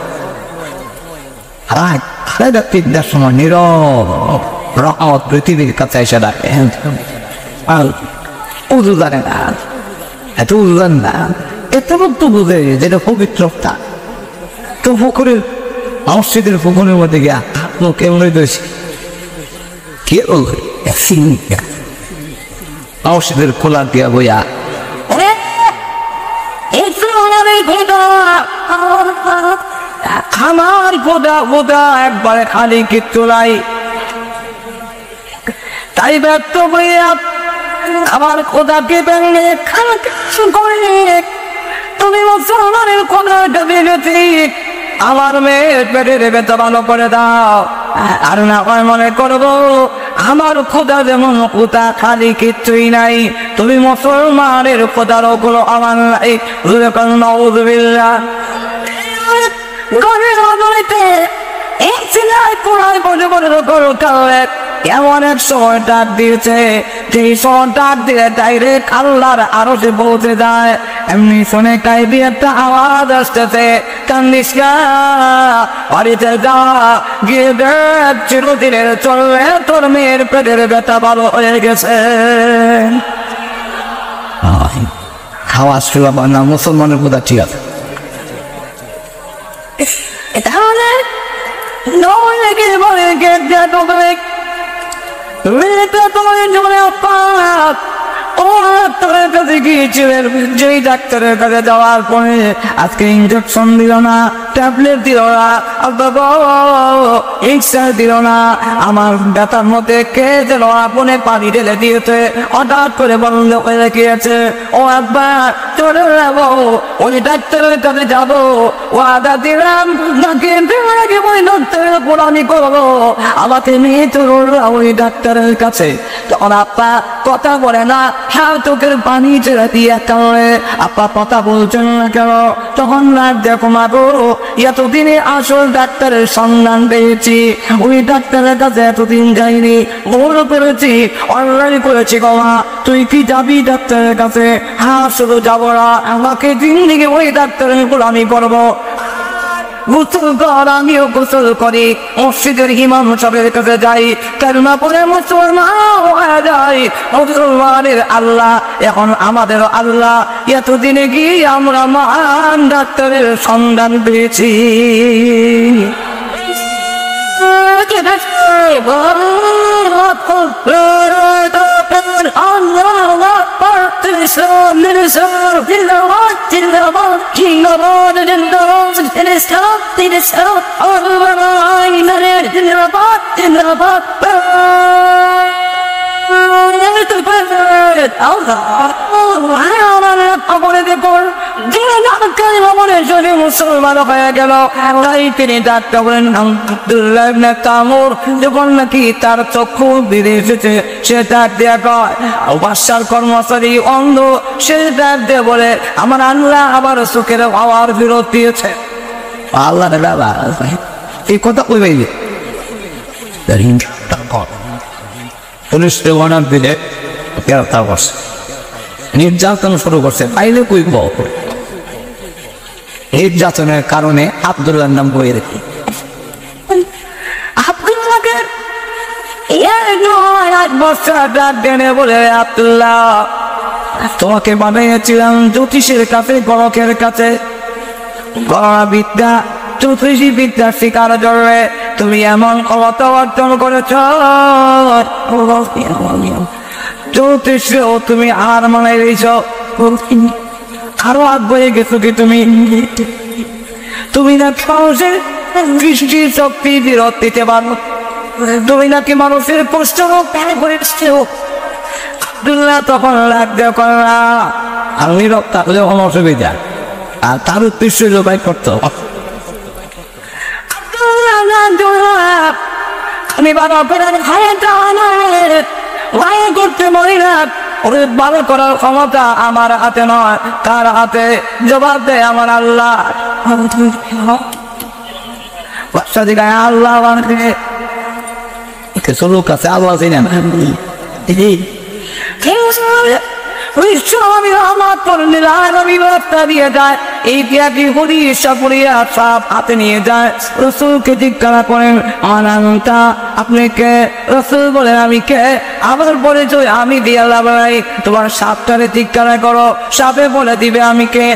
তিনটার সময় নীরব রহমত পৃথিবীর কাছে এসে ডাকে উজু জানে না এত উজু জানে না এত তো বুঝে যেটা পবিত্রতা তো পুকুরের মসজিদের পুকুরের মধ্যে গিয়া কেমন হইতেছি কে বলবে মসজিদের খোলা দিয়া বইয়া আমার গোদা গোদা একবারে খালি কিচ্ছু নাই তাই ব্যর্থ হইয়া আমার খোদাকে ভেঙে খানা কিছু করে তুমি মুসলমানের খোদাটা ভেঙেছি আমার মেয়ের পেটের ব্যথা ভালো করে দাও আর না হয় মনে করবো আমার খোদা যেমন খোদা খালি কিচ্ছুই নাই তুমি মুসলমানের খোদার ওগুলো আমার নাই নাউযুবিল্লাহ এমন এক সময় ডাক দিয়েছে যেই সময় ডাক দিয়ে ডাইরেক্ট আল্লাহর আরো সে পৌঁছে যায় এমনি শুনে কাইবি একটা আওয়াজ আসতেছে কান্দিস না বাড়িতে যা গিয়ে দেখ চিরদিনের চলবে তোর মেয়ের পেটের ব্যথা ভালো হয়ে গেছে খাওয়া শুরু না মুসলমানের কথা ঠিক আছে তাহলে যেই ডাক্তারের কাছে যাওয়ার পরে আজকে ইঞ্জেকশন দিল না ট্যাবলেট দিল না এক্সট্রা দিল না আমার ব্যথার মধ্যে কে যেন আপনে পানি ঢেলে দিয়েছে হঠাৎ করে বন্ধ হয়ে গিয়েছে ও একবার চলে যাবো ওই ডাক্তারের কাছে যাবো ও আদা দিলাম নাকি ওই ডাক্তারের পুরানি করবো আমাকে নিয়ে চলুন ওই ডাক্তারের কাছে তখন আপা কথা বলে না হ্যাঁ তোকের পানি ছেড়ে দিয়ে কারণে আপা কথা বলছেন না কেন তখন রাত দেখো মাগো এতদিনে আসল ডাক্তারের সন্ধান পেয়েছি ওই ডাক্তারের কাছে এতদিন যাইনি বড় পেরেছি অনলাইন করেছি গমা তুই কি যাবি ডাক্তারের কাছে হ্যাঁ শুধু যাবো না আমাকে দিন দিকে ওই ডাক্তারের গোলামি করবো গোসল কর আমিও গোসল করি মসজিদের ইমাম সাহেবের কাছে যাই কারণা পরে মুসলমান হয়ে যাই মুসলমানের আল্লাহ এখন আমাদের আল্লাহ এতদিনে কি আমরা মহান ডাক্তারের সন্ধান পেয়েছি মুসলমান হয়ে গেল তাই তিনি ডাক্তার বলেন আব্দুল্লাহ ইবনে তামুর যখন নাকি তার চক্ষু বেরিয়ে এসেছে সে ডাক দিয়ে কয় বাদশার কর্মচারী অন্ধ সে ডাক দিয়ে বলে আমার আল্লাহ আবার চোখের পাওয়ার ফেরত দিয়েছে আল্লাহ এই কথা কই বাইলে পুলিশ অর্ডার দিলে গ্রেফতার করছে নির্যাতন শুরু করছে পাইলে কই নির্যাতনের কারণে আব্দুল্লাহর নাম বয়ে রেখে আব্দুল্লাহকে বলে, আব্দুল্লাহ তোমাকে বানিয়েছিলাম জ্যোতিষের কাছে, গণকের কাছে, গণনা বিদ্যা জ্যোতিষী বিদ্যা শিকার জন্য তুমি এমন ক্ষমতা অর্জন করেছ, জ্যোতিষেও তুমি হার মানে দিয়েছ, আরো আগ বয়ে গেছো কি তুমি? তুমি না মানুষের দৃষ্টির শক্তি বিরোধ দিতে পারো, তুমি নাকি মানুষের প্রশ্ন আব্দুল্লাহ তখন লাগতে করা আমি রক্ত কোনো অসুবিধা, আর তার উদ্দেশ্য জবাই করতো। আমি বাবা করতে পারি না, ওরে ভালো করার ক্ষমতা আমার হাতে নয়, কার হাতে? জবাব দেয় আমার আল্লাহ। বাদশা দিকে আল্লাহ কিছু লোক আছে আল্লাহ চিনেন, হাতে নিয়ে যায়, রসুলকে জিজ্ঞাসা করেন অনান্তা আপনি কে? রসুল বলেন আমি কে? আবার পরিচয় আমি দিয়ে লাভ নাই, তোমার সাপটারে জিজ্ঞাসা করো, সাপে বলে দিবে আমি কে।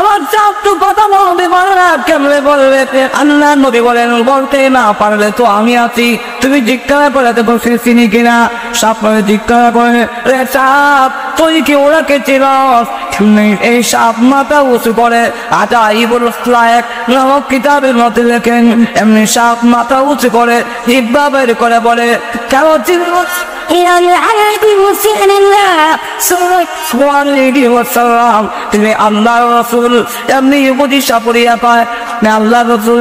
আমার চাপ তো কথা বলতে পারে না, কেমনে বলবে? আল্লাহ নবী বলেন বলতে না পারলে তো আমি আছি, তুমি জিজ্ঞাসা করে দেখো সে চিনি কিনা। সাপ জিজ্ঞাসা করে, রে সাপ তুই কি ওরাকে চিনস? এই সাপ মাথা উঁচু করে, আটা ইবুল ইসলাম নামক কিতাবের মধ্যে লেখেন এমনি সাপ মাথা উঁচু করে হিব্বা বের করে বলে, কেন চিনস? তিনি আল্লাহ রসুল এমনি উপদেশা পড়িয়া পায় আল্লাহ রসুল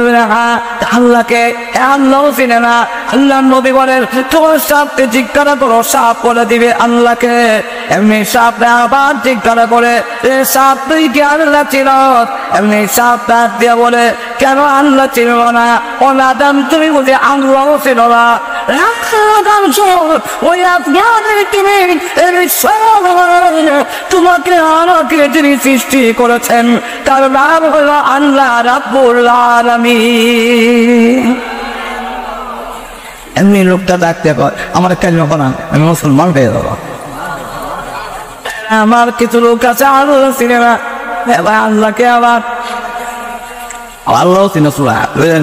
আল্লাহকে আল্লাহ চিনে না। আল্লাহ নবী বলেন তোমার সাপকে জিজ্ঞাসা করো, সাপ বলে দিবে আল্লাহকে। এমনি সাপ আবার জিজ্ঞাসা করে, সাপ তুই কি আল্লাহ চিন? এমনি সাপ ডাক দিয়ে বলে, কেন আল্লাহ চিনব না? ও আদম তুমি বুঝে আল্লাহ চিনো না? তোমাকে আমাকে যিনি সৃষ্টি করেছেন তার নাম হলো আল্লাহ রাব্বুল আলামিন। এমনি লোকটা ডাকতে কয় আমার কেন না আমি মুসলমান হয়ে যাবো। আমার কিছু লোক আছে আল্লাহ চিনে না, এবার আল্লাহকে আবার আল্লাহ চিনে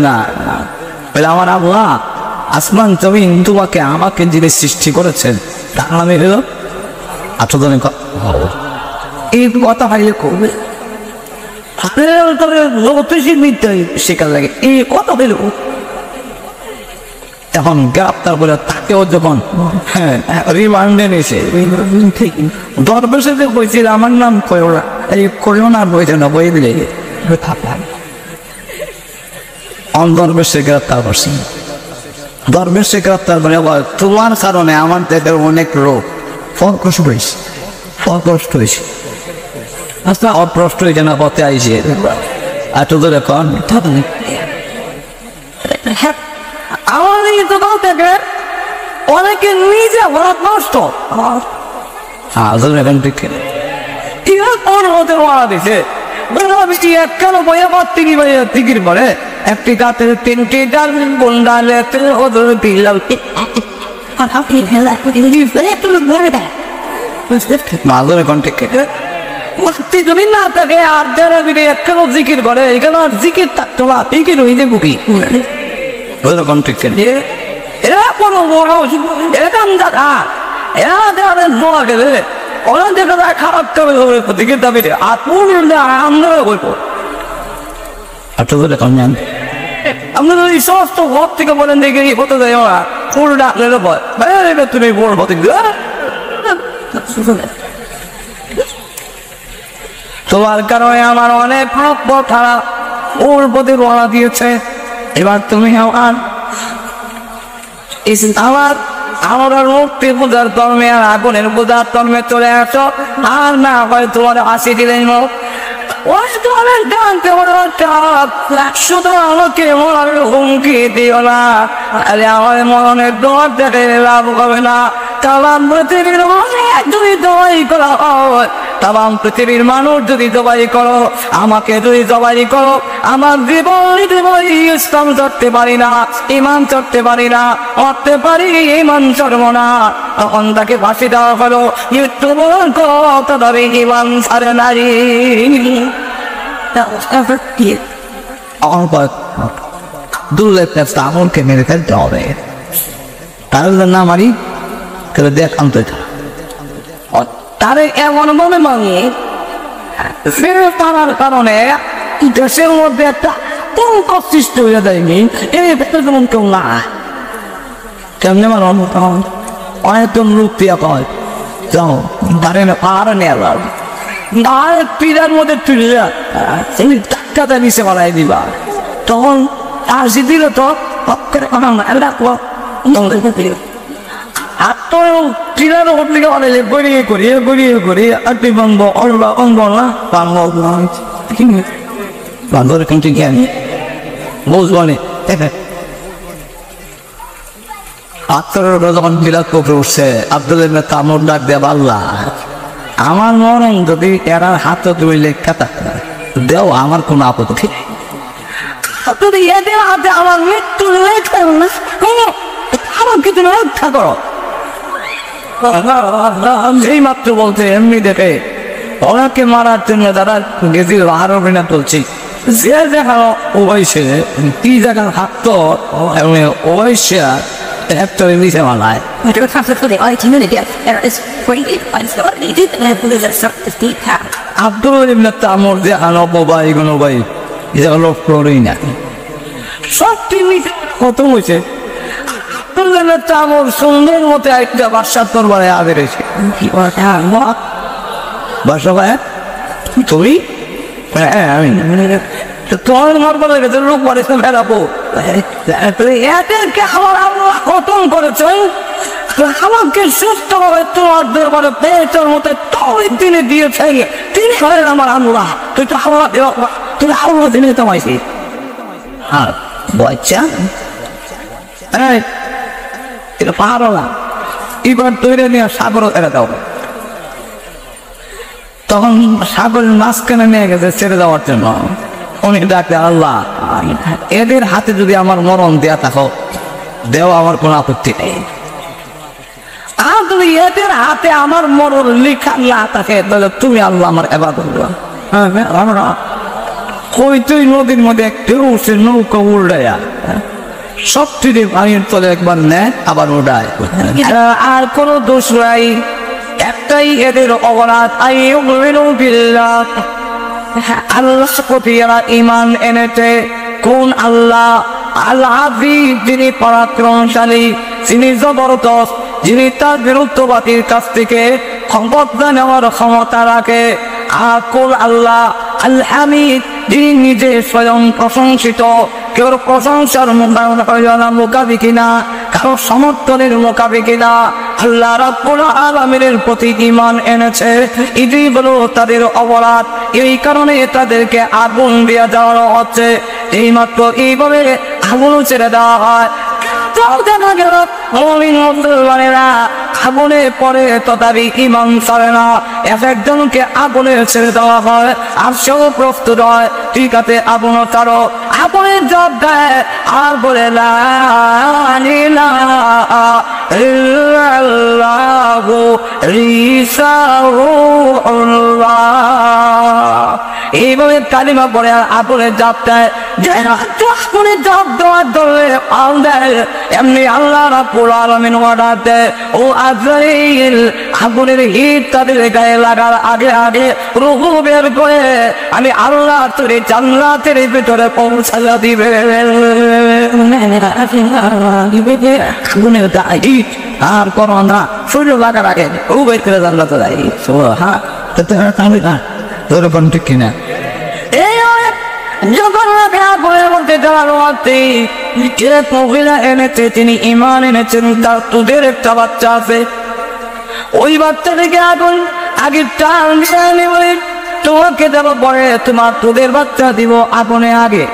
না, আমার আল্লাহ আসমান জমিন তোমাকে আমাকে যিনি সৃষ্টি করেছেন তার নামে হলো আচরণের এই কথা ভাইলে করবে শেখার লাগে এই কথা হইল। এখন গ্রেপ্তার করে তাকেও যখন রিমান্ডে নিয়েছে দরবেশে যে বইছিল আমার নাম কয়োনা, এই কয়োনার বইছে না, বই দিলে দরবেশে গ্রেপ্তার করছি। দরবেশে গ্রেপ্তার করে তোমার কারণে আমার দেশের অনেক রোগ কষ্ট হয়েছে, কষ্ট হয়েছে, আচ্ছা অপ্রষ্ট হয়েছে না পথে আইসে এত দূরে কন অনেকে নিজে হঠাৎ নষ্ট মারা দিছে কেন বইয়া তিন টিকির পরে একটি গাছের তিনটি ডাল বন্ডালে দিলাম মালদরে কন্টেক্ট যদি না থাকে আর যারা মিলে একখানো জিকির করে এখানে আর জিকির থাকতো না, টিকির হইতে বুকি কন্টেক্ট এরা কোনো বড় এরকম দাদা এরা দেওয়ার দোয়া গেলে ওরা দেখা যায় খারাপ কামে হবে টিকির দাবিতে আর আমরা বলবো আমরা যদি সমস্ত ঘর থেকে বলেন দেখে হতে দেয় ওরা ফুল ডাকলে তুমি বলবো তোমার কারণে আমার অনেক খারাপ ওর প্রতি রওনা দিয়েছে। এবার তুমি আমার মুক্তি পূজার ধর্মে আর আগুনের পূজার ধর্মে চলে আসো, আর না হয় তোমার হাসি দিলেন মুখ শুধু আমাকে মনের হুমকি দিও না, আরে আমার মনের দোয়ার দেখে লাভ হবে না। কালাম পৃথিবীর যদি জবাই করা হয়, তাম পৃথিবীর মানুষ যদি জবাই করো, আমাকে যদি জবাই করো, আমার জীবন ইসলাম চড়তে পারি না, ইমান চড়তে পারি না, মরতে পারি, ইমান চড়ব না। তখন তাকে ফাঁসি দেওয়া হলো। মৃত্যুবরণ কত ধরে ইমান ছাড়ে নারী। আমলকে মেরে ফেলতে হবে, তাহলে না মারি তাহলে দেখ আনতে তারে এমন মনে মানে পারার কারণে দেশের মধ্যে একটা কঙ্ক সৃষ্টি হয়ে যায়নি। এই যেমন কেউ না কেমনে মানে অনেকজন লোক দিয়া কয় যাও দাঁড়ে না পাহাড় নেওয়া পীড়ার মধ্যে তুলে টাকাটা নিচে বাড়াই দিবা। তখন আসি দিল তো পীড়ার ওপর থেকে অনেক গড়িয়ে করিয়ে গড়িয়ে করিয়ে আটটি বাংব অল্লা অঙ্গ না বাংলার কিন্তু জ্ঞান বুঝবনে যখন বিরাট করে উঠছে আব্দুল তামর ডাক দেব আল্লাহ আমার মরণ যদি এরার হাতে তুমি লেখা থাকতে দেও আমার কোনো আপত্তি যদি এদের হাতে আমার মৃত্যু লেখা না আমার কিছু রক্ষা করো। এই মাত্র বলতে এমনি দেখে ওনাকে মারার জন্য তারা গেছিল আরো বিনা তুলছি যে দেখানো ওইসে কি দেখার হাত তো ওইসে একটা নিচে মালায় আব্দুল ইবনে তামর দেখানো বাই কোনো ভাই এটা হলো ফ্লোরিনা সবটি নিচে খতম হয়েছে। সুন্দর মতো একটা বাসার তোর বাড়ি আগে বাসা ভাই তুমি আমি তোমার ঘর বলে গেছে লোক বাড়িতে বেড়াবো এদেরকে আমার আল্লাহ খতম করেছে আমাকে সুস্থ ভাবে তোমার দরবারে পেয়েছর মতো তিনি দিয়েছে তিনি করেন আমার আল্লাহ তুই তো হাওয়া দেওয়া তুই হাওয়া দিনে তোমাইছি আর বাচ্চা এটা পাহাড় না এবার তৈরি নিয়ে সাগরও ছেড়ে দাও। তখন সাগরের মাঝখানে নিয়ে গেছে ছেড়ে দেওয়ার জন্য। উনি ডাকতে আল্লাহ এদের হাতে যদি আমার মরণ দেয়া থাকো দেও আমার কোনো আপত্তি নেই। আর যদি এদের হাতে আমার মরণ লেখা না থাকে তাহলে তুমি আল্লাহ আমার ইবাদত করো। আমরা কই তুই নদীর মধ্যে একটু উঠছে নৌকা উল্টায়া সবটি পানির তলে একবার নেয় আবার ওড়ায় আর কোন দোষ নাই একটাই এদের অপরাধ আল্লাহ প্রতি এরা ঈমান এনেছে। কোন আল্লাহ? আল্লাহ যিনি পরাক্রমশালী, যিনি জবরদস্ত, যিনি তার বিরুদ্ধবাদীর কাছ থেকে ক্ষমতা নেওয়ার ক্ষমতা রাখে। আর কোন আল্লাহ আল হামিদ, যিনি নিজে স্বয়ং প্রশংসিত, কেউ প্রশংসার মোকাবিকি না, কারো সমর্থনের মোকাবিকি না। আল্লাহ রাব্বুল আলামিনের প্রতি ঈমান এনেছে, এটাই হলো তাদের অপরাধ। এই কারণে তাদেরকে আগুন দিয়ে দেওয়া হচ্ছে। এইমাত্র এইভাবে আগুন ছেড়ে দেওয়া হয়। আগুনে পরে তথাপি ঈমান ছাড়ে না। একজনকে আগুনে ছেড়ে দেওয়া হয় আর সেও প্রস্তুত হয়, ঠিক আছে আগুনও ছাড়ো। আগুনের জব দেয় আর বলে এইভাবে কালিমা পড়ে আর আগুনের জব দেয়। আগুনের জব দেওয়ার ধরে এমনি আল্লাহ রাব্বুল আলামিন অর্ডার দেয়, ও আজরাইল আগুনের হিট তাদের গায়ে লাগার আগে আগে রূহ বের করে আমি আল্লাহ তোর জান্নাতের ভিতরে পৌঁছাইয়া দিবে। আগুনের গায়ে হিট আর করো না, সূর্য লাগার আগে ও বের করে জান্নাতে যায়। হ্যাঁ তোর কোন ঠিক কিনা? যখন মহিলা এনেছে, তিনি ঈমান এনেছেন, তার তোদের একটা বাচ্চা আছে। ওই বাচ্চা থেকে আগুন আগে টান বলে তোমাকে দেবো পরে, তোমার তোদের বাচ্চা দিব আগুনে আগে।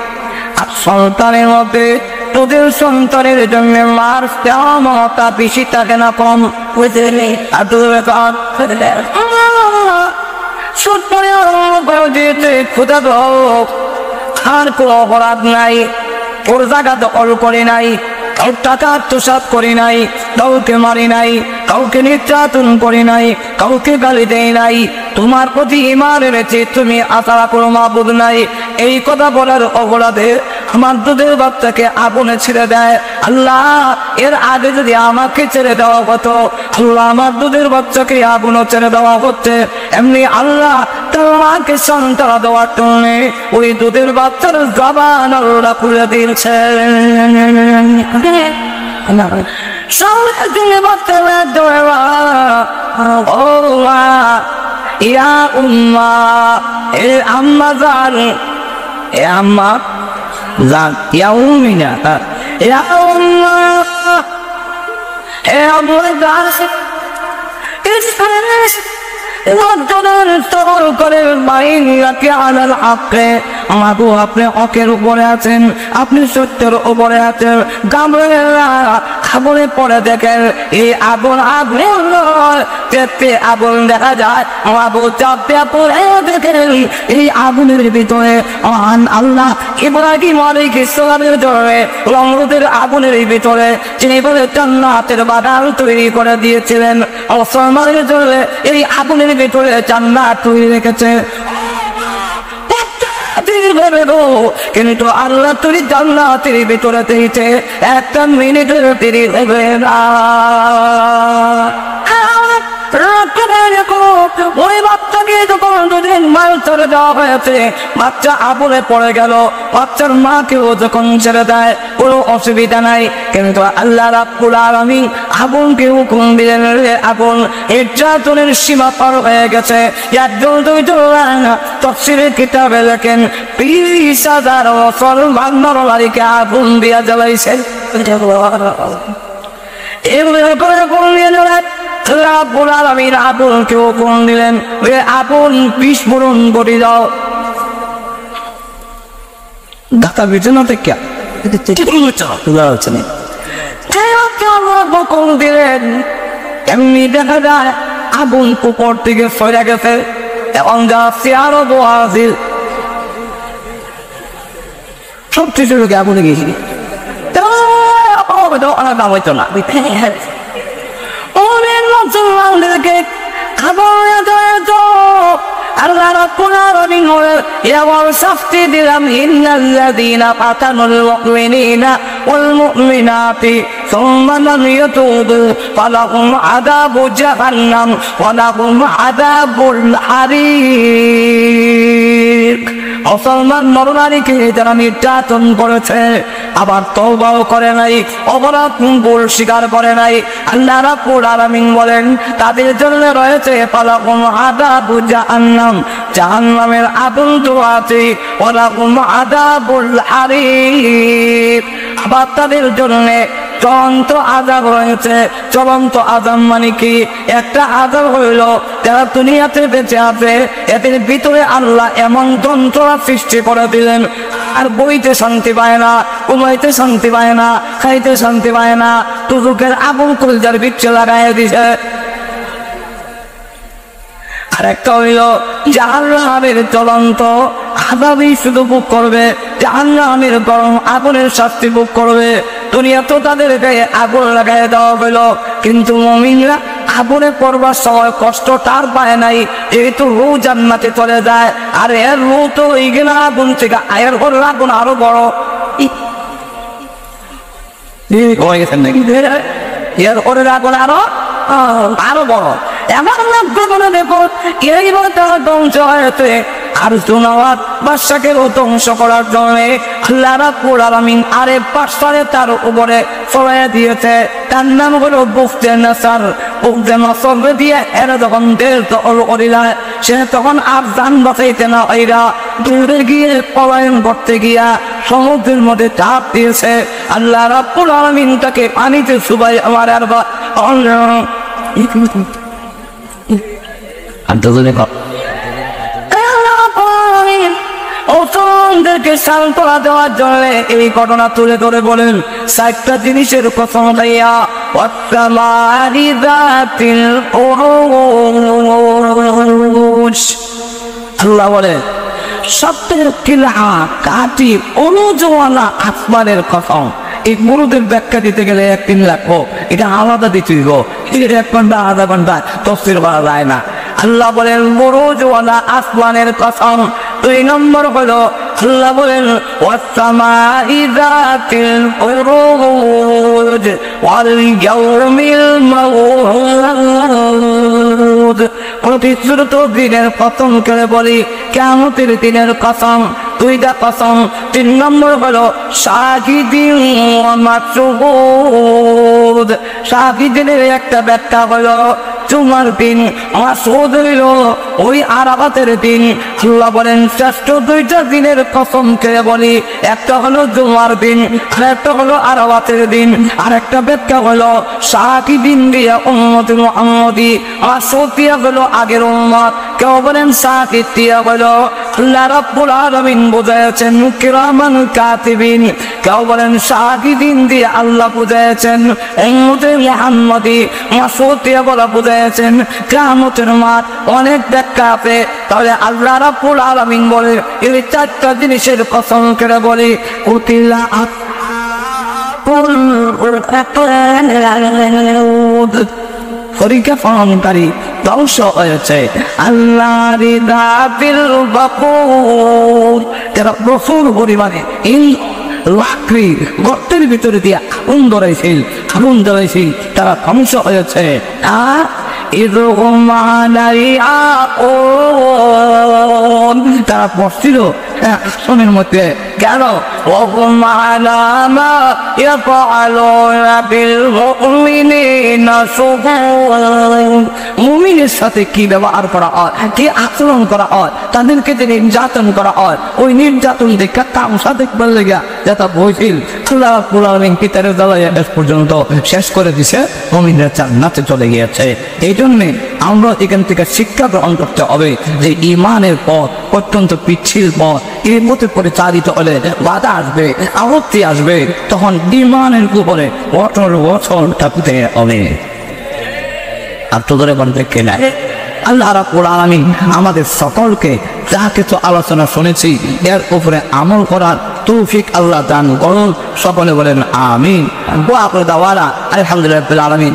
আর সন্তানের মধ্যে তোদের সন্তানের জন্য মার দেওয়া মমতা বেশি থাকে না কম? আর তুমি সুদ পরে খোদা হোক আর কোনো অপরাধ নাই, ওর জায়গা দখল করে নাই, কারোর টাকা আত্মসাৎ করি নাই, কাউকে মারি নাই, কাউকে নির্যাতন করি নাই, কাউকে গালি দেই নাই, তোমার প্রতি ঈমান এনেছে, তুমি আশা করো মাবুদ নাই। এই কথা বলার অপরাধে আমার দুধের বাচ্চাকে আগুনে ছেড়ে দেয়। আল্লাহ, এর আগে যদি আমাকে ছেড়ে দেওয়া হতো, আল্লাহ আমার দুধের বাচ্চাকে আগুনে ছেড়ে দেওয়া হচ্ছে, এমনি আল্লাহ তোমাকে সন্তান দেওয়ার জন্য ওই দুধের বাচ্চার জবান আল্লাহ খুলে দিয়েছে। ইয়া উম্মা, এ আম্মা জান, এ আম্মা জান, ইয়া উম্মিনা, ইয়া উম্মা, এ আম্মা জান, আপনি হকের উপরে আছেন, আপনি সত্যের উপরে আছেন। আগুনে পড়ে দেখেন এই আগুন আগুন আগুন দেখা যায়, চাপতে পড়ে দেখেন এই আগুনের ভিতরে আল্লাহ ইব্রাহিম আলাইহিস সালামের ভিতরে নমরুদের আগুনের ভিতরে তিনি বলে জান্নাতের বাগান তৈরি করে দিয়েছিলেন। মুসলমানের জন্য এই আগুনের ভিতরে জান্নাত তৈরি রেখেছে। কিন্তু আল্লাহ তুই জান্নাতের ভিতরে দিয়েছে, একটা মিনিটের দেরি হবে না। ওই বাচ্চাকে যখন দুদিন মাইল ছেড়ে দেওয়া হয়েছে, বাচ্চা আগুনে পড়ে গেল, বাচ্চার মাকেও যখন ছেড়ে দেয় কোনো অসুবিধা নাই, কিন্তু আল্লাহ রাব্বুল আলামিন আগুনকে হুকুম দিলেন, আগুন নির্যাতনের সীমা পার হয়ে গেছে। একজন তাফসীরের কিতাবে লেখেন 20,000 বছর বান্দার বাড়িকে আগুন দিয়া জ্বালাইছেন। এভাবে করে আগুন দিয়ে জ্বালায় রাব্বুল আলামিন আগুনকে হুকুম দিলেন, আগুন বিস্ফোরণ করে দাও। দাতা বিছানা থেকে দিলেন, এমনি দেখা যায় আগুন উপর থেকে সরে গেছে এবং যাচ্ছে আরো বহাজিল সব কিছু আগুনে গেছি দাম হইতো না। মুসলমানদেরকে আল্লাহ রাব্বুল আলামিন এমন শাস্তি দিলাম, ইন্নাল্লাযীনা ফাতানুল মুমিনিনা ওয়াল মুমিনাতি সুম্মা লাম ইয়াতুবু ফালাহুম আযাবু জাহান্নাম ওয়া লাহুম আযাবুল হারিক। মুসলমান নরনারীকে যারা নির্যাতন করেছে, আবার তওবাও করে নাই, অপরাধ ভুল স্বীকার করে নাই, আল্লাহ রাব্বুল আলামিন বলেন তাদের জন্য রয়েছে ফালাহুম আযাবু জাহান্নাম, জাহান্নামের আগুন তো আছে, ওয়া লাহুম আযাবুল হারিক। আবার তাদের জন্য চলন্ত আযাব রয়েছে। চলন্ত আযাব মানে কি? একটা আযাব হইল যারা দুনিয়াতে বেঁচে আছে এদের ভিতরে আল্লাহ এমন যন্ত্রণা সৃষ্টি করে দিলেন, আর বইতে শান্তি পায় না, ঘুমাইতে শান্তি পায় না, খাইতে শান্তি পায় না, দুজকের আগুন কলজার বিচ্ছে লাগাই দিছে। আর একটা হইল জাহান্নামের চলন্ত আযাবই শুধু ভোগ করবে, জাহান্নামের গরম আগুনের শাস্তি ভোগ করবে। দুনিয়া তো তাদের গায়ে আগুন লাগাই দেওয়া হইল, কিন্তু মুমিনরা আগুনে পড়বার সময় কষ্ট তার পায় নাই, যেহেতু রু জান্নাতে চলে যায়। আর এর রু তো এইগুলো আগুন থেকে এর ওর আগুন আরো বড়, এর ওরের আগুন আরো বড়। এমন দেখো এই তারা ধ্বংস হয়েছে। আর জুনাওয়াত বাদশাকেও ধ্বংস করার জন্য আল্লাহ রাব্বুল আলামিন আরে পাঁচটারে তার উপরে ছড়াইয়া দিয়েছে, তার নাম হলো বুখতে নাসার। বুখতে নাসার দিয়ে এরা যখন দেশ দখল করিলা, সে তখন আর জান বাঁচাইতে না হইরা দূরে গিয়ে পলায়ন করতে গিয়া সমুদ্রের মধ্যে চাপ দিয়েছে। আল্লাহ রাব্বুল আলামিন তাকে পানিতে চুবাই আমার আর ওদেরকে সান্ত্বনা দেওয়ার জন্য এই ঘটনা তুলে ধরে বলেন 4টা জিনিসের কসম খাইয়া والسماء ذات البروج আল্লাহ বলে সত্যের কিলা কাটি অনুজওয়ালা আসমানের কসম। এই মুরুদের ব্যাখ্যা দিতে গেলে 1-3 লাখ এটা আলাদা দিতে গো, এটা 1 ঘন্টা আধা ঘন্টা তফসির করা যায় না। আল্লাহ বলেন মুরুজওয়ালা আসমানের কসম। 2 নম্বর হলো আল্লাহ বলেন ওয়াসসামাই যাতিল বুরুজ ওয়াল ইয়াউমিল মাউউদ। প্রতিশ্রুত দিনের কসম করে বলি, কিয়ামতের দিনের কসম। 2টা কসম। 3 নম্বর হলো শাহিদিন ওয়া মাশহুদ। শাহিদিনের একটা ব্যাখ্যা হলো জুমার দিন, মাসউদ হইল ওই আরাফাতের দিন। আল্লাহ বলেন শ্রেষ্ঠ 2টা দিনের কসম করে বলি, একটা হলো জুমার দিন আর একটা হলো আরাফাতের দিন। আর একটা ব্যাখ্যা হলো শাহিদিন দিয়া উম্মতুল মুহাম্মদি, মাসউদ দিয়া হলো আগের উম্মত। কেউ বলেন শাহিদ দিয়া হলো আল্লাহ রাব্বুল আলামিন বুঝাইছেন কিরামান কাতিবিন। কেউ বলেন শাহিদিন দিয়ে আল্লাহ বুঝাইছেন উম্মতুল মুহাম্মদি, মাসউদ দিয়া বলা বুঝাইছেন কিয়ামতের মাঠ। অনেক ব্যাখ্যা আছে। তাহলে আল্লাহ রাব্বুল আলামিন বলে এই 4টা জিনিসের কসম করে বলি, কুতিলা পরীক্ষা ফলনকারী ধ্বংস হয়েছে। আল্লাহর দাবিল বাকুর, যারা প্রচুর পরিমাণে লাকড়ি গর্তের ভিতরে দিয়ে আগুন ধরাইছিল তারা ধ্বংস হয়েছে। আর তারা পড়ছিল আসনের মধ্যে কেন মুমিনের সাথে কি ব্যবহার করা হয়, কি আচরণ করা হয়, তাদেরকে যে নির্যাতন করা হয়, ওই নির্যাতন দেখে তামসা দেখবার লেগে যেটা বইছিল আল্লাহ রাব্বুল আলামিন কিতাবের দ্বারা পর্যন্ত শেষ করে দিছে, মুমিনরা জান্নাতে চলে গিয়েছে। এই জন্যে আমরা এখান থেকে শিক্ষা গ্রহণ করতে হবে যে ইমানের পথ অত্যন্ত পিচ্ছিল পথ। এর মধ্যে পরিচালিত হলে বাধা আসবে, আপত্তি আসবে, তখন ইমানের উপরে অটল থাকতে হবে। আর তো ধরে বলতে কেনা আল্লাহ রাব্বুল আলামিন আমাদের সকলকে যা কিছু আলোচনা শুনেছি এর উপরে আমল করার তৌফিক আল্লাহ দান করুন। সকলে বলেন আমিন। দোয়া করে দাওয়ারা আলহামদুলিল্লাহ রাব্বিল আলামিন।